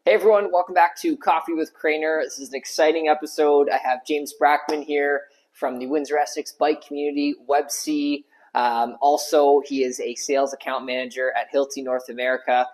Hey everyone, welcome back to Coffee with Craner. This is an exciting episode. I have James Braakman here from the Windsor Essex Bike Community, WEBC. Also, he is a sales account manager at Hilti North America,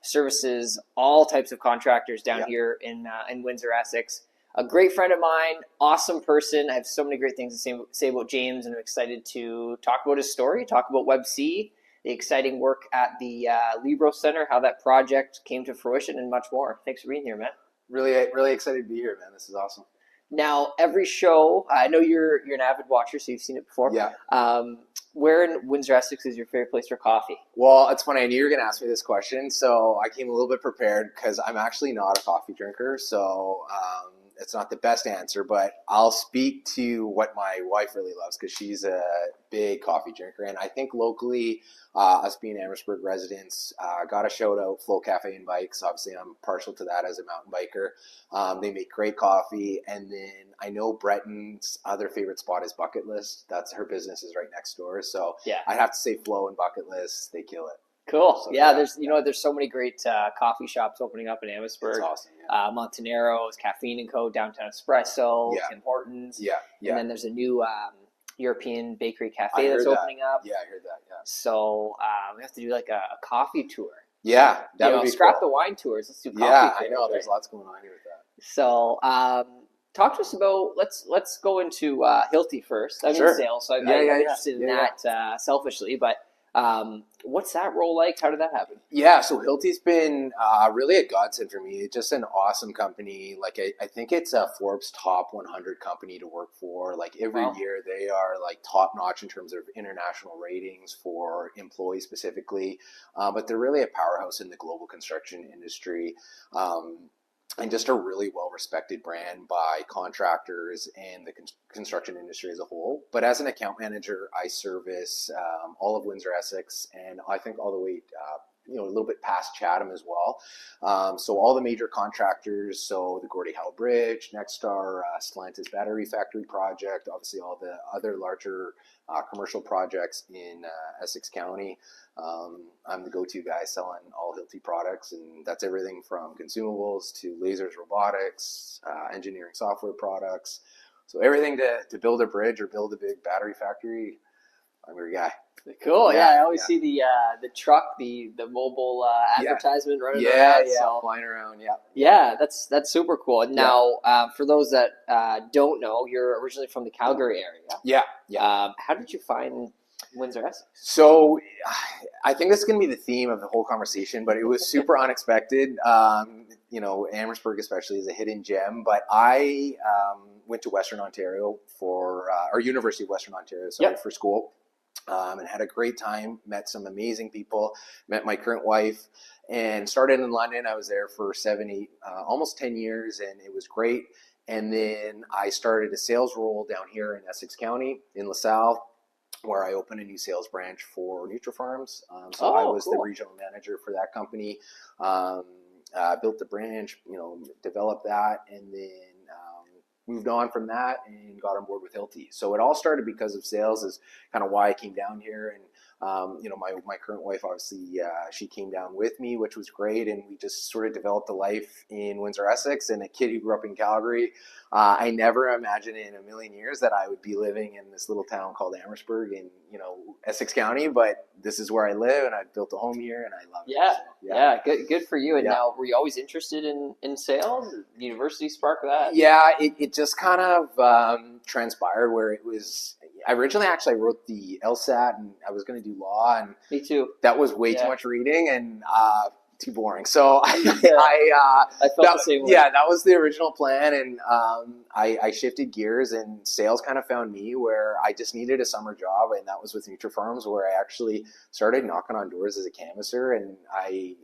services all types of contractors down here in Windsor Essex. A great friend of mine, awesome person. I have so many great things to say about James, and I'm excited to talk about his story, talk about WEBC, the exciting work at the Libro Center, how that project came to fruition, and much more. Thanks for being here, man. Really excited to be here, man. This is awesome. Now, every show, I know you're an avid watcher, so you've seen it before. Yeah. Where in Windsor Essex is your favorite place for coffee? Well, it's funny. I knew you were going to ask me this question, so I came a little bit prepared because I'm actually not a coffee drinker, so it's not the best answer, but I'll speak to what my wife really loves because she's a big coffee drinker. And I think locally, us being Amherstburg residents, got a shout out Flow Cafe and Bikes. Obviously, I'm partial to that as a mountain biker. They make great coffee. And then I know Breton's other favorite spot is Bucket List. That's her business is right next door. So Yeah. I'd have to say Flow and Bucket List. They kill it. Cool. So, yeah, there's so many great coffee shops opening up in Amherstburg. That's awesome. Yeah. Montanero's, Caffeine & Co., Downtown Espresso, Yeah. Tim Hortons. Yeah. And then there's a new European bakery cafe that's opening up. Yeah, I heard that. Yeah. So we have to do like a coffee tour. Yeah, that would be scrap cool. the wine tours. Let's do coffee Yeah, tours, I know. right? There's lots going on here with that. So talk to us about, let's go into Hilti first. I'm Sure. in sales, so I'm interested in that selfishly, but what's that role like? How did that happen? Yeah, so Hilti's been really a godsend for me. It's just an awesome company. Like I think it's a Forbes top 100 company to work for. Like every year they are like top notch in terms of international ratings for employees specifically. But they're really a powerhouse in the global construction industry. And just a really well-respected brand by contractors and the construction industry as a whole. But as an account manager, I service all of Windsor Essex, and I think all the way, a little bit past Chatham as well. So all the major contractors, so the Gordie Howe Bridge, Nexstar, Stellantis Battery Factory project, obviously all the other larger commercial projects in Essex County. I'm the go-to guy selling all Hilti products, and that's everything from consumables to lasers, robotics, engineering software products. So everything to build a bridge or build a big battery factory, I'm your guy. Cool. Yeah, I always see the truck, the mobile advertisement running around. So. Flying around. Yeah, that's super cool. Now, for those that don't know, you're originally from the Calgary area. Yeah. How did you find Windsor Essex? So I think this is going to be the theme of the whole conversation, but it was super unexpected. Amherstburg especially is a hidden gem, but I went to Western Ontario or University of Western Ontario, for school. And had a great time, met some amazing people, met my current wife, and started in London. I was there for 7, 8, almost 10 years, and it was great. And then I started a sales role down here in Essex County in LaSalle, where I opened a new sales branch for Nutrifarms. So I was the regional manager for that company, built the branch, developed that, and then moved on from that and got on board with Hilti. So it all started because of sales is kind of why I came down here. And, my current wife, obviously, she came down with me, which was great. And we just sort of developed a life in Windsor Essex. And a kid who grew up in Calgary, I never imagined in a million years that I would be living in this little town called Amherstburg in, Essex County. But this is where I live, and I built a home here, and I love it. So, good for you. And now, were you always interested in sales? Did the university spark that? Yeah, it just kind of transpired where it was. Originally, actually, I wrote the LSAT, and I was going to do law, and me too. That was way too much reading and too boring. So I felt the same way. Yeah, that was the original plan, and I shifted gears, and sales kind of found me where I just needed a summer job, and that was with Nutrifarms, where I actually started knocking on doors as a canvasser, and I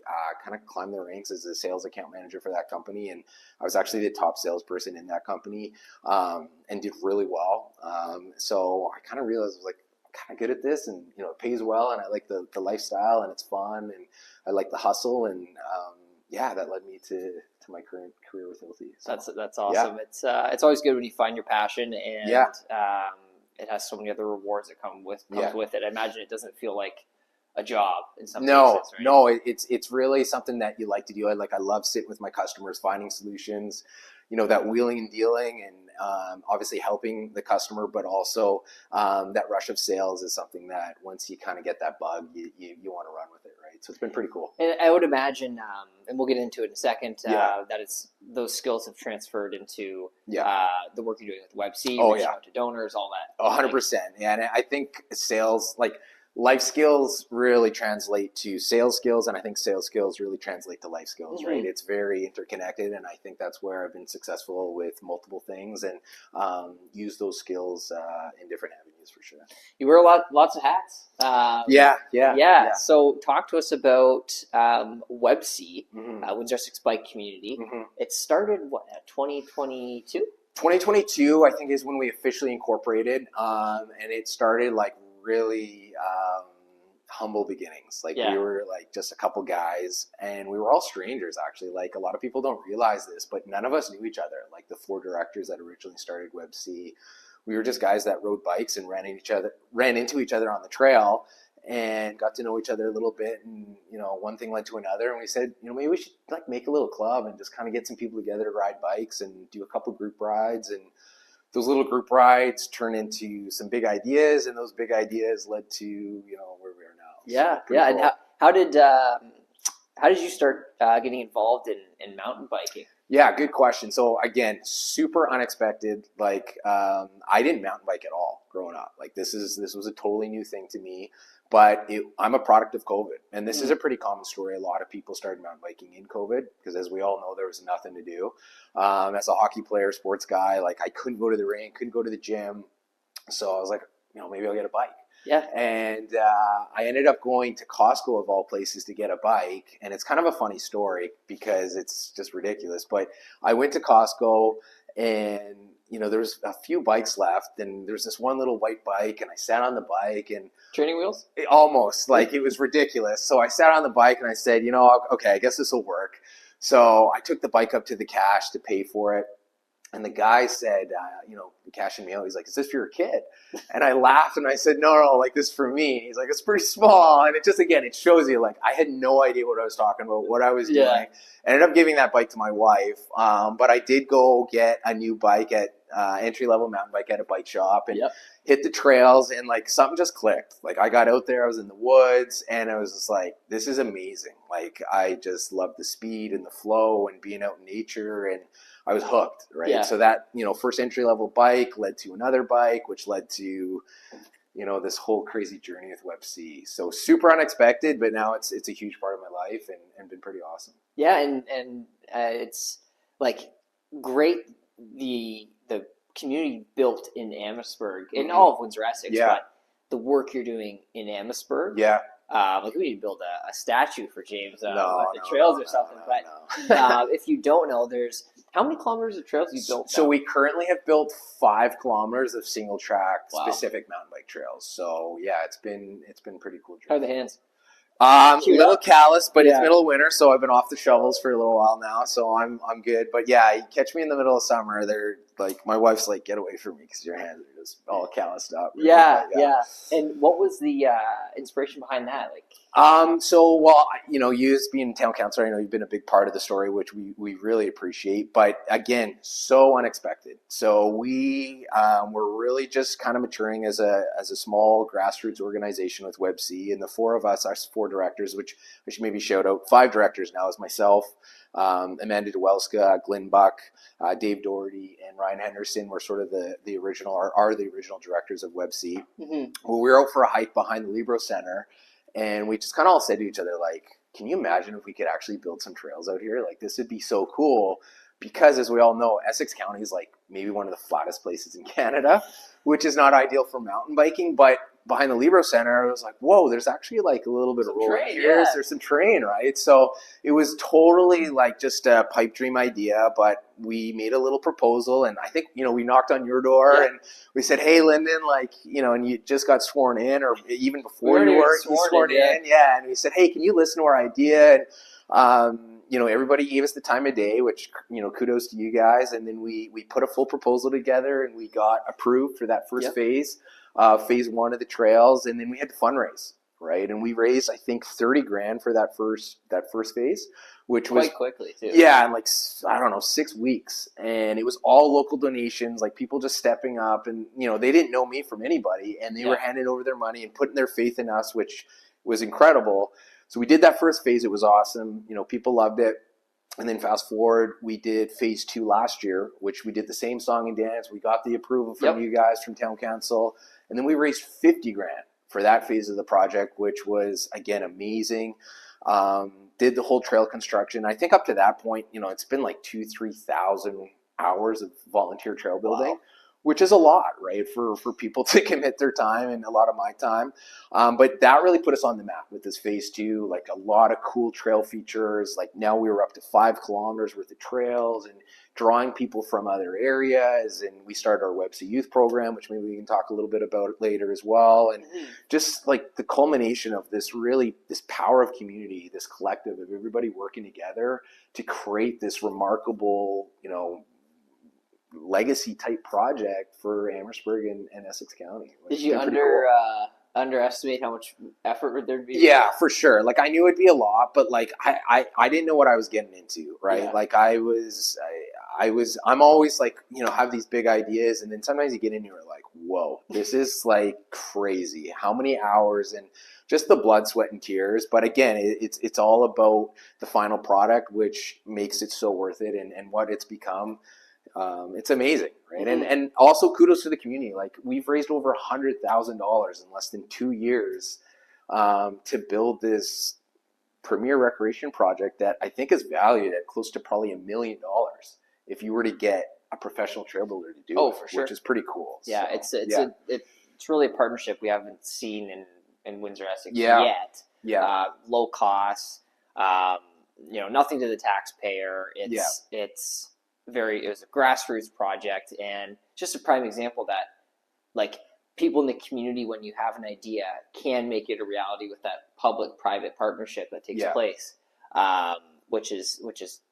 kind of climbed the ranks as a sales account manager for that company, and I was actually the top salesperson in that company, and did really well. So I kind of realized I was like, kind of good at this, and it pays well, and I like the lifestyle, and it's fun, and I like the hustle, and that led me to my current career with Hilti. So, that's awesome. Yeah. It's always good when you find your passion, and it has so many other rewards that come with it. I imagine it doesn't feel like a job in some No, cases, right? no, it's really something that you like to do. I love sitting with my customers, finding solutions, that wheeling and dealing, and obviously helping the customer, but also that rush of sales is something that once you kind of get that bug, you want to run with it, right? So it's been pretty cool. And I would imagine, and we'll get into it in a second, Yeah. that those skills have transferred into Yeah. the work you're doing with WebC, Oh, reaching yeah. out to donors, all that. 100%. Yeah, and I think sales, like life skills, really translate to sales skills, and I think sales skills really translate to life skills, right? It's very interconnected, and I think that's where I've been successful with multiple things, and use those skills in different avenues for sure. You wear lots of hats. Yeah. So talk to us about WebC, Mm-hmm. Windsor Essex Bike Community. Mm-hmm. It started, 2022? 2022, I think, is when we officially incorporated, and it started like really humble beginnings. Like we were like just a couple guys, and we were all strangers actually. Like a lot of people don't realize this, but none of us knew each other. Like the 4 directors that originally started WebC, we were just guys that rode bikes and ran into each other on the trail, and got to know each other a little bit. And one thing led to another, and we said, maybe we should like make a little club and just kind of get some people together to ride bikes and do a couple group rides. And those little group rides turned into some big ideas, and those big ideas led to where we are now. Yeah, so yeah. cool. And how did you start getting involved in mountain biking? Yeah, good question. So again, super unexpected. Like I didn't mountain bike at all growing up. Like this was a totally new thing to me. But I'm a product of COVID, and this is a pretty common story. A lot of people started mountain biking in COVID because, as we all know, there was nothing to do. As a hockey player, sports guy, like I couldn't go to the rink, couldn't go to the gym, so I was like, maybe I'll get a bike. Yeah. And I ended up going to Costco of all places to get a bike, and it's kind of a funny story because it's just ridiculous. But I went to Costco, and there's a few bikes left, and there's this one little white bike, and I sat on the bike, and training wheels? Almost, like it was ridiculous. So I sat on the bike and I said, okay, I guess this will work. So I took the bike up to the cash to pay for it. And the guy said, cashing me out, he's like, is this for your kid? And I laughed and I said, no, like this is for me. He's like, it's pretty small. And it shows you, like, I had no idea what I was talking about, what I was doing. I ended up giving that bike to my wife. But I did go get a new bike at entry-level mountain bike at a bike shop and hit the trails, and like something just clicked. Like I got out there, I was in the woods, and I was just like, this is amazing. Like I just loved the speed and the flow and being out in nature, and I was hooked, right? Yeah. So that, first entry-level bike led to another bike, which led to, this whole crazy journey with WebC. So super unexpected, but now it's a huge part of my life and been pretty awesome. Yeah, and it's like great the community built in Amherstburg, in all of Windsor Essex, but the work you're doing in Amherstburg. Yeah. Like we need to build a statue for James at the trails or something. No. If you don't know, there's how many kilometers of trails you built? So we currently have built 5 kilometers of single track specific mountain bike trails. So yeah, it's been pretty cool. How are the hands? A little callous, but it's middle of winter, so I've been off the shovels for a little while now, so I'm good. But yeah, you catch me in the middle of summer, they're like, my wife's like, get away from me because your hands are just all calloused up. Really. Yeah. And what was the inspiration behind that? You as being town councilor, I know you've been a big part of the story, which we really appreciate. But again, so unexpected. So we were really just kind of maturing as a small grassroots organization with WebC, and the 4 of us, our 4 directors, which I should maybe shout out, 5 directors now, is myself, Amanda Dwelska, Glenn Buck, Dave Doherty, and Ryan Henderson were sort of the original directors of WebC. Mm-hmm. Well, we were out for a hike behind the Libro Center, and we just kind of all said to each other, like, can you imagine if we could actually build some trails out here? Like, this would be so cool. Because, as we all know, Essex County is like maybe one of the flattest places in Canada, which is not ideal for mountain biking. But behind the Libro Center, I was like, whoa, there's actually like a little bit of rolling hills. There's some terrain, right? So it was totally like just a pipe dream idea, but we made a little proposal, and I think, we knocked on your door and we said, hey, Lyndon, like, and you just got sworn in, or even before you were sworn in. Yeah. And we said, hey, can you listen to our idea? And, everybody gave us the time of day, which, kudos to you guys. And then we put a full proposal together, and we got approved for that first phase, phase 1 of the trails. And then we had to fundraise. right? And we raised, I think, 30 grand for that first phase, which Quite was quickly too. yeah, in like, I don't know, 6 weeks. And it was all local donations, like people just stepping up, and they didn't know me from anybody, and they were handing over their money and putting their faith in us, which was incredible. So we did that first phase. It was awesome. People loved it. And then fast forward, we did phase 2 last year, which we did the same song and dance. We got the approval from you guys, from town council. And then we raised 50 grand for that phase of the project, which was, again, amazing. Did the whole trail construction. I think up to that point, it's been like 2,000-3,000 hours of volunteer trail building, which is a lot, right, for people to commit their time, and a lot of my time. But that really put us on the map with this phase 2, like a lot of cool trail features. Like now we were up to 5 kilometers worth of trails and drawing people from other areas. And we started our WEBC youth program, which maybe we can talk a little bit about later as well. And just like the culmination of this power of community, this collective of everybody working together to create this remarkable, legacy type project for Amherstburg and Essex County. Did you underestimate how much effort there'd be? Yeah, for sure. Like I knew it'd be a lot, but like I didn't know what I was getting into, right? Yeah. Like I'm always like, have these big ideas, and then sometimes you get in, you're like, whoa, this is like crazy. How many hours and just the blood, sweat, and tears. But again, it's all about the final product, which makes it so worth it, and what it's become. It's amazing, right? And also kudos to the community. Like we've raised over $100,000 in less than 2 years to build this premier recreation project that I think is valued at close to probably $1 million if you were to get a professional trail builder to do it, for sure. Which is pretty cool. Yeah, so, it's really a partnership we haven't seen in Windsor Essex yet. Yeah, low cost, nothing to the taxpayer. It was a grassroots project, and just a prime example that like people in the community, when you have an idea, can make it a reality with that public-private partnership that takes place, which is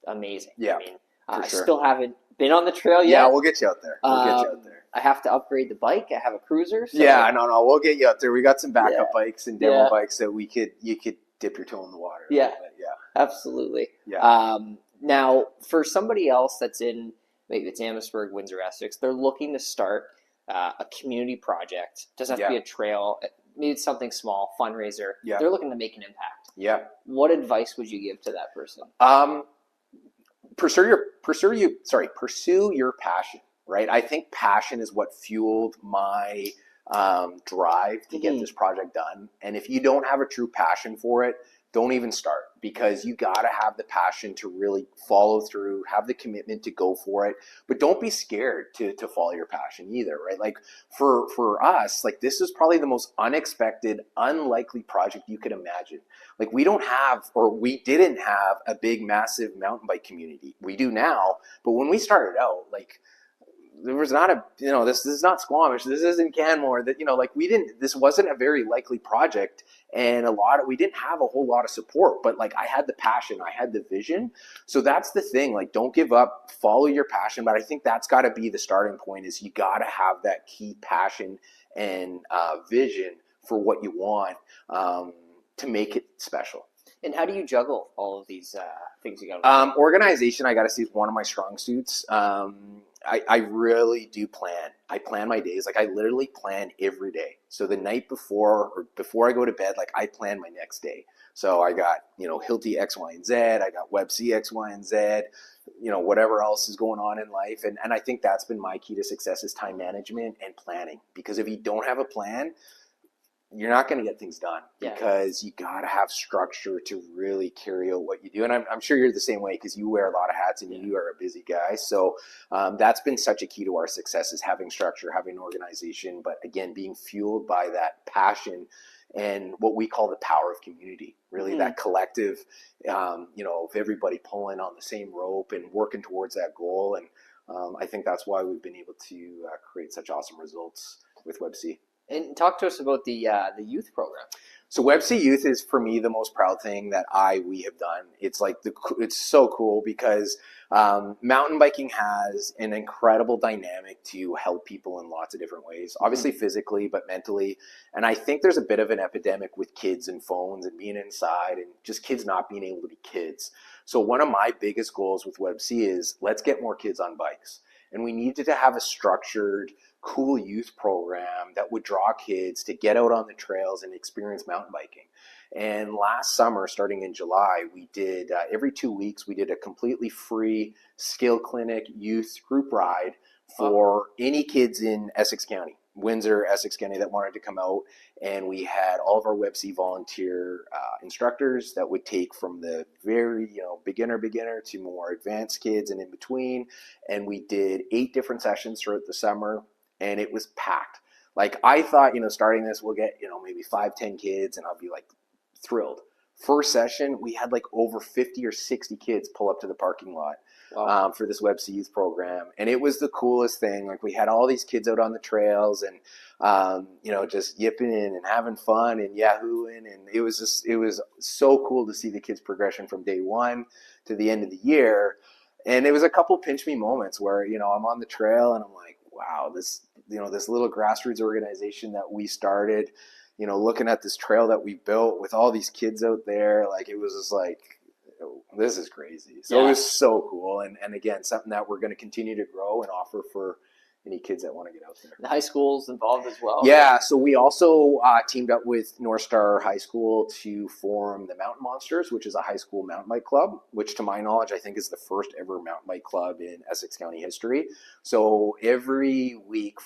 amazing. Yeah, I mean, I still haven't been on the trail yet. Yeah, we'll get you out there. I have to upgrade the bike. I have a cruiser. So we'll get you out there. We got some backup bikes and demo bikes that you could dip your toe in the water. Yeah, absolutely. Yeah. Now, for somebody else that's in, maybe it's Amherstburg, Windsor Essex, they're looking to start a community project. Doesn't have to be a trail. Maybe it's something small, fundraiser. Yeah. They're looking to make an impact. Yeah. What advice would you give to that person? Pursue your passion, right? I think passion is what fueled my drive to get this project done. And if you don't have a true passion for it, don't even start, because you got to have the passion to really follow through, have the commitment to go for it. But don't be scared to follow your passion either, right? Like for us, like this is probably the most unexpected, unlikely project you could imagine. Like we didn't have a big, massive mountain bike community. We do now, but when we started out, like there was not this is not Squamish, this isn't Canmore, this wasn't a very likely project, and we didn't have a whole lot of support, but like I had the passion, I had the vision. So that's the thing, like don't give up, follow your passion. But I think that's got to be the starting point, is you got to have that key passion and vision for what you want to make it special. And how do you juggle all of these things you got? Organization, I got to say, is one of my strong suits. I really do plan. I plan my days. Like I literally plan every day. So the night before, or before I go to bed, like I plan my next day. So I got, Hilti X, Y, and Z. I got WEBC X, Y, and Z, whatever else is going on in life. And I think that's been my key to success, is time management and planning. Because if you don't have a plan, you're not going to get things done, because you got to have structure to really carry out what you do. And I'm sure you're the same way, because you wear a lot of hats and you are a busy guy. So that's been such a key to our success, is having structure, having organization, but again, being fueled by that passion and what we call the power of community, really that collective, of everybody pulling on the same rope and working towards that goal. And I think that's why we've been able to create such awesome results with WEBC. And talk to us about the youth program. So WebC Youth is for me the most proud thing that we have done. It's like it's so cool because mountain biking has an incredible dynamic to help people in lots of different ways. Obviously physically, but mentally. And I think there's a bit of an epidemic with kids and phones and being inside and just kids not being able to be kids. So one of my biggest goals with WebC is let's get more kids on bikes. And we needed to have a structured, cool youth program that would draw kids to get out on the trails and experience mountain biking. And last summer, starting in July, we did every 2 weeks, we did a completely free skill clinic youth group ride for any kids in Essex County, Windsor, Essex County that wanted to come out. And we had all of our WebC volunteer instructors that would take from the very, beginner to more advanced kids and in between. And we did 8 different sessions throughout the summer. And it was packed. Like I thought, starting this, we'll get, maybe 5-10 kids and I'll be like thrilled. First session, we had like over 50 or 60 kids pull up to the parking lot for this WebC Youth program. And it was the coolest thing. Like we had all these kids out on the trails and, just yipping and having fun and yahooing. And it was so cool to see the kids' progression from day one to the end of the year. And it was a couple pinch me moments where, I'm on the trail and I'm like, wow, this little grassroots organization that we started, looking at this trail that we built with all these kids out there, like it was just like, this is crazy. So It was so cool. And again, something that we're going to continue to grow and offer for any kids that want to get out there. The high school's involved as well. Yeah, so we also teamed up with North Star High School to form the Mountain Monsters, which is a high school mountain bike club, which to my knowledge, I think is the first ever mountain bike club in Essex County history. So every week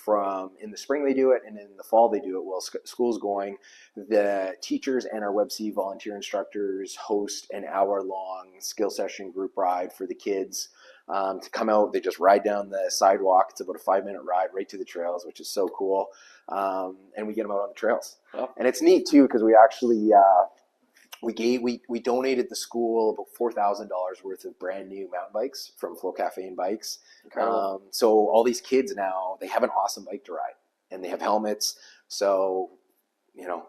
in the spring they do it, and in the fall they do it while school's going. The teachers and our WebC volunteer instructors host an hour-long skill session group ride for the kids. To come out, they just ride down the sidewalk. It's about a 5-minute ride right to the trails, which is so cool. And we get them out on the trails. Oh. And it's neat too, because we actually, we donated the school about $4,000 worth of brand new mountain bikes from Flow Cafe and Bikes. So all these kids now, they have an awesome bike to ride and they have helmets. So,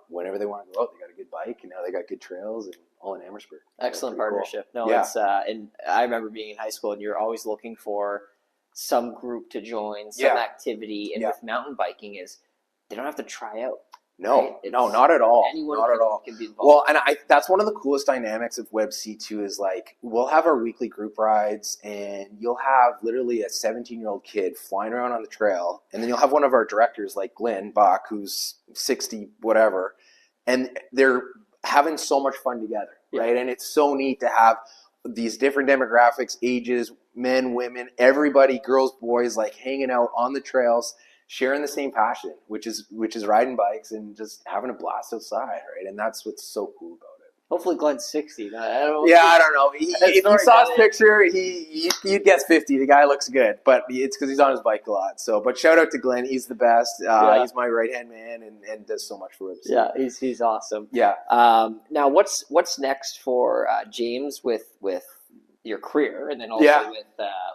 whenever they want to go out, they got a good bike and now they got good trails and all in Amherstburg. Excellent partnership. Cool. No, it's and I remember being in high school and you're always looking for some group to join, some activity. And with mountain biking is they don't have to try out. No, right? No, not at all. Anyone can be involved. Well, and that's one of the coolest dynamics of WebC too is like we'll have our weekly group rides and you'll have literally a 17-year-old kid flying around on the trail. And then you'll have one of our directors like Glenn Bach, who's 60, whatever. And they're having so much fun together, right? And it's so neat to have these different demographics, ages, men, women, everybody, girls, boys, like hanging out on the trails, sharing the same passion, which is riding bikes and just having a blast outside, right? And that's what's so cool about it. Hopefully Glenn's 60. I don't know. If you saw his picture, you'd guess 50. The guy looks good, but it's because he's on his bike a lot. So, but shout out to Glenn. He's the best. He's my right-hand man and does so much for him. Yeah, he's awesome. Yeah. Now, what's next for James with your career and then also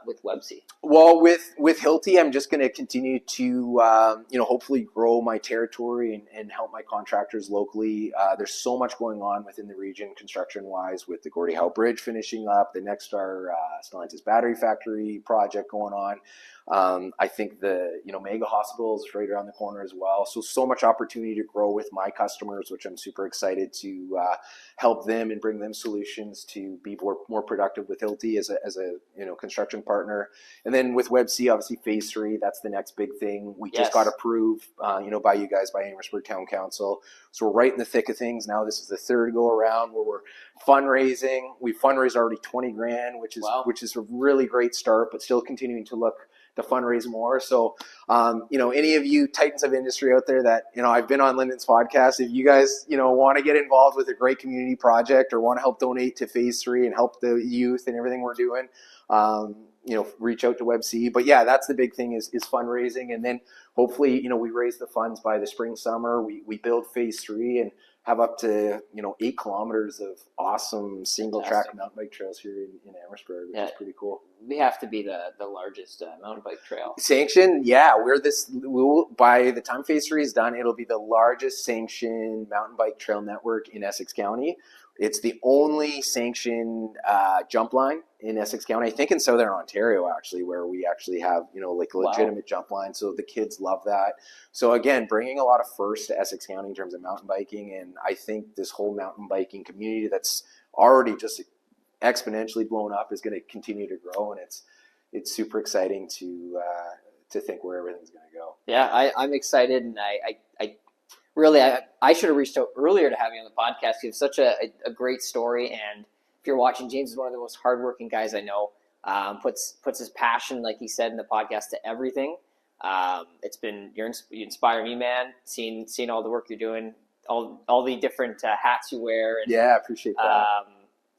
with WebC? Well, with Hilti, I'm just going to continue to, hopefully grow my territory and help my contractors locally. There's so much going on within the region construction-wise with the Gordie Howe Bridge finishing up, the Nexstar Stellantis battery factory project going on. I think the mega hospital is right around the corner as well. So much opportunity to grow with my customers, which I'm super excited to help them and bring them solutions to be more productive with Hilti as a construction partner. And then with WebC, obviously phase 3, that's the next big thing. We just got approved, by you guys, by Amherstburg Town Council. So we're right in the thick of things now. This is the third go around where we're fundraising. We fundraised already $20,000, which is a really great start, but still continuing to look to fundraise more. So, any of you titans of industry out there that, I've been on Lyndon's podcast, if you guys, want to get involved with a great community project or want to help donate to phase 3 and help the youth and everything we're doing, reach out to WebC. But yeah, that's the big thing is fundraising. And then hopefully, we raise the funds by the spring, summer. We build phase 3 and have up to 8 kilometers of awesome single track mountain bike trails here in Amherstburg, which is pretty cool. We have to be the largest mountain bike trail sanctioned. By the time Phase 3 is done, it'll be the largest sanctioned mountain bike trail network in Essex County. It's the only sanctioned jump line in Essex County, I think in Southern Ontario, actually, where we actually have, like a legitimate jump line. So the kids love that. So again, bringing a lot of firsts to Essex County in terms of mountain biking. And I think this whole mountain biking community that's already just exponentially blown up is going to continue to grow. And it's super exciting to think where everything's going to go. Yeah, I'm excited. And I should have reached out earlier to have you on the podcast. You have such a great story, and if you're watching, James is one of the most hardworking guys I know. Puts his passion, like he said in the podcast, to everything. You inspire me, man. Seeing all the work you're doing, all the different hats you wear. And, I appreciate that.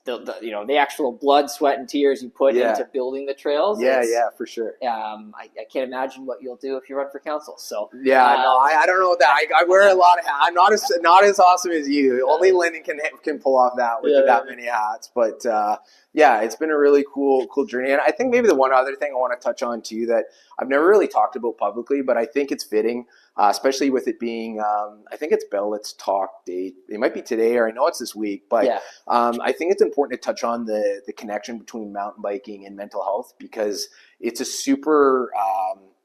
The actual blood, sweat, and tears you put into building the trails. Yeah, for sure. I can't imagine what you'll do if you run for council. So I don't know that. I wear a lot of hats. I'm not as awesome as you. Only Lyndon can pull off that with that many hats. But it's been a really cool journey. And I think maybe the one other thing I want to touch on too that I've never really talked about publicly, but I think it's fitting, especially with it being, I think it's Let's Talk Day. It might be today, or I know it's this week, but I think it's important to touch on the connection between mountain biking and mental health, because it's a super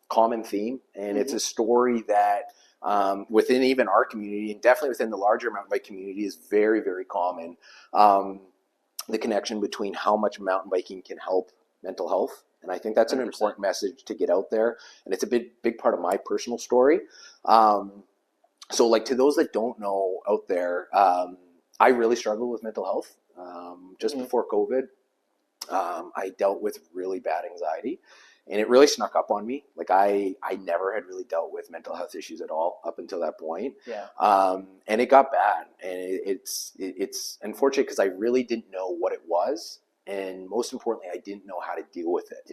common theme, and it's a story that within even our community, and definitely within the larger mountain bike community, is very, very common. The connection between how much mountain biking can help mental health. And I think that's an 100%. Important message to get out there. And it's a big part of my personal story. So like, to those that don't know out there, I really struggled with mental health. Just before COVID, I dealt with really bad anxiety, and it really snuck up on me. Like I never had really dealt with mental health issues at all up until that point. And it got bad, and it's unfortunate because I really didn't know what it was. And most importantly, I didn't know how to deal with it.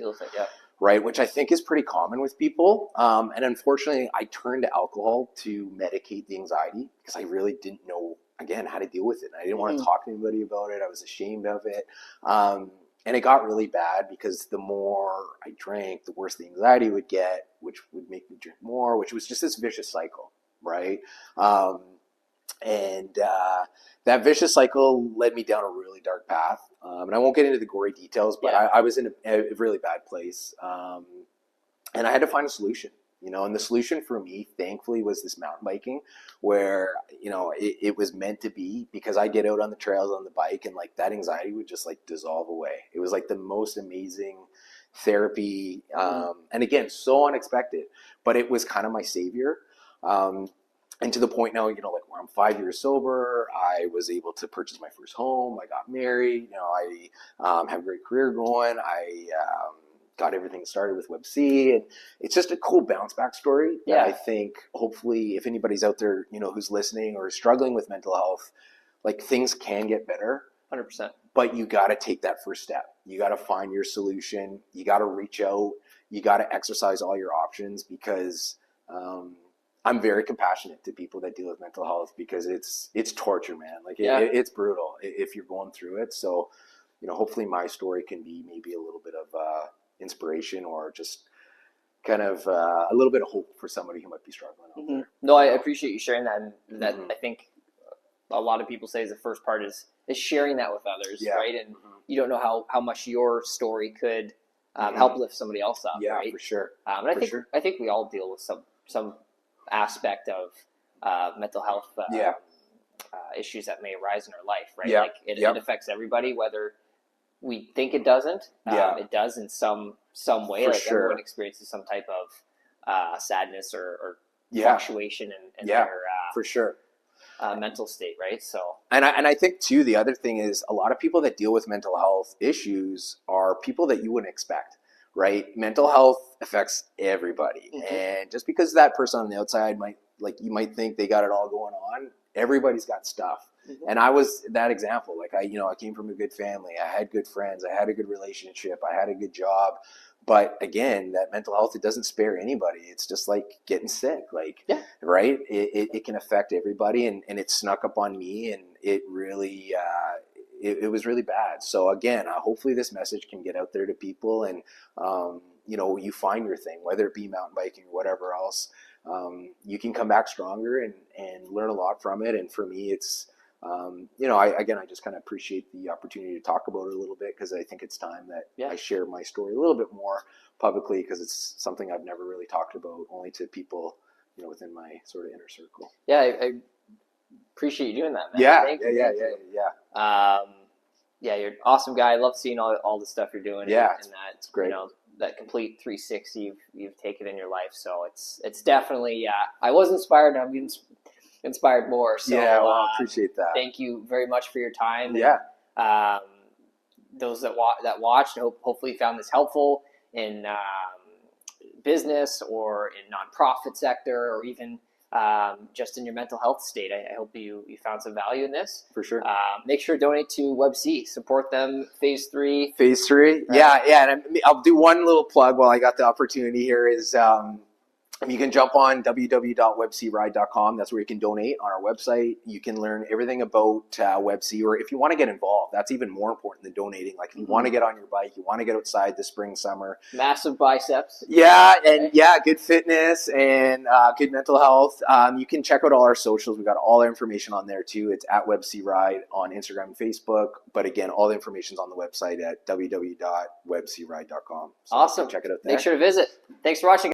Right, which I think is pretty common with people. And unfortunately, I turned to alcohol to medicate the anxiety because I really didn't know, again, how to deal with it. I didn't want to talk to anybody about it. I was ashamed of it. And it got really bad because the more I drank, the worse the anxiety would get, which would make me drink more, which was just this vicious cycle, right? That vicious cycle led me down a really dark path. And I won't get into the gory details, but I was in a really bad place. And I had to find a solution, and the solution for me, thankfully, was this mountain biking, where, it was meant to be, because I get out on the trails on the bike, and like that anxiety would just like dissolve away. It was like the most amazing therapy. And again, so unexpected, but it was kind of my savior. And to the point now, like where I'm 5 years sober, I was able to purchase my first home. I got married. I have a great career going. I got everything started with WEBC, and it's just a cool bounce back story that I think hopefully, if anybody's out there, who's listening or is struggling with mental health, like things can get better. 100%. But you got to take that first step. You got to find your solution. You got to reach out. You got to exercise all your options, because I'm very compassionate to people that deal with mental health, because it's torture, man. Like it's brutal if you're going through it. So, hopefully my story can be maybe a little bit of inspiration, or just kind of a little bit of hope for somebody who might be struggling out there. No, I appreciate you sharing that. And that I think a lot of people say is the first part is sharing that with others, right? And you don't know how much your story could help lift somebody else up, right? For sure. And I think we all deal with some aspect of mental health issues that may arise in our life, right? Like it affects everybody, whether we think it doesn't. It does in some way. Like everyone experiences some type of sadness or fluctuation in their for sure mental state, right? So and I think too, the other thing is, a lot of people that deal with mental health issues are people that you wouldn't expect. Right? Mental health affects everybody. And just because that person on the outside you might think they got it all going on, everybody's got stuff. Mm-hmm. And I was that example. Like I came from a good family. I had good friends. I had a good relationship. I had a good job. But again, that mental health, it doesn't spare anybody. It's just like getting sick, like, Yeah. right? It can affect everybody, and it snuck up on me, and it really, it was really bad. So again, hopefully this message can get out there to people, and, you find your thing, whether it be mountain biking or whatever else. You can come back stronger and learn a lot from it. And for me, it's, I just kind of appreciate the opportunity to talk about it a little bit, because I think it's time that I share my story a little bit more publicly, because it's something I've never really talked about, only to people, within my sort of inner circle. Yeah, I appreciate you doing that, man. Yeah, Thank you. Yeah. You're an awesome guy. I love seeing all the stuff you're doing. Yeah, and that, it's great. That complete 360 you've taken in your life. So it's definitely, I was inspired, and I'm getting inspired more. So I appreciate that. Thank you very much for your time. Yeah. And, those that watched, hopefully found this helpful in business or in nonprofit sector, or even just in your mental health state. I hope you found some value in this. For sure. Make sure to donate to WEBC. Support them. Phase 3. Phase 3. Right. Yeah. And I'll do one little plug while I got the opportunity here is, you can jump on www.webcride.com. That's where you can donate on our website. You can learn everything about WebC, or if you want to get involved, that's even more important than donating. Like if you want to get on your bike, you want to get outside this spring, summer. Massive biceps. Yeah, and good fitness and good mental health. You can check out all our socials. We got all our information on there too. It's at WebC Ride on Instagram and Facebook. But again, all the information's on the website at www.webcride.com. So Awesome. check it out there. Make sure to visit. Thanks for watching.